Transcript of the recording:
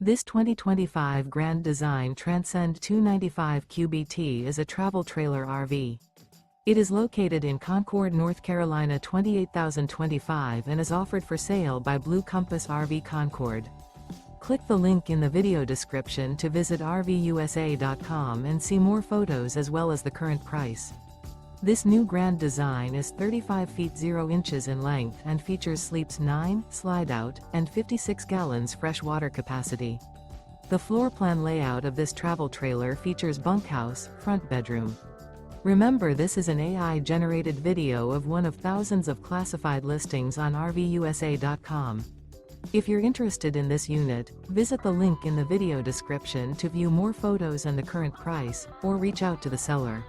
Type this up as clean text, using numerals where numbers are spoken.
This 2025 Grand Design Transcend 295 QBT is a travel trailer RV. It is located in Concord, North Carolina 28025 and is offered for sale by Blue Compass RV Concord. Click the link in the video description to visit RVUSA.com and see more photos as well as the current price. This new Grand Design is 35 feet 0 inches in length and features sleeps 9, Slideout, and 56 gallons fresh water capacity. The floor plan layout of this travel trailer features bunkhouse, front bedroom. Remember, this is an AI-generated video of one of thousands of classified listings on RVUSA.com. If you're interested in this unit, visit the link in the video description to view more photos and the current price, or reach out to the seller.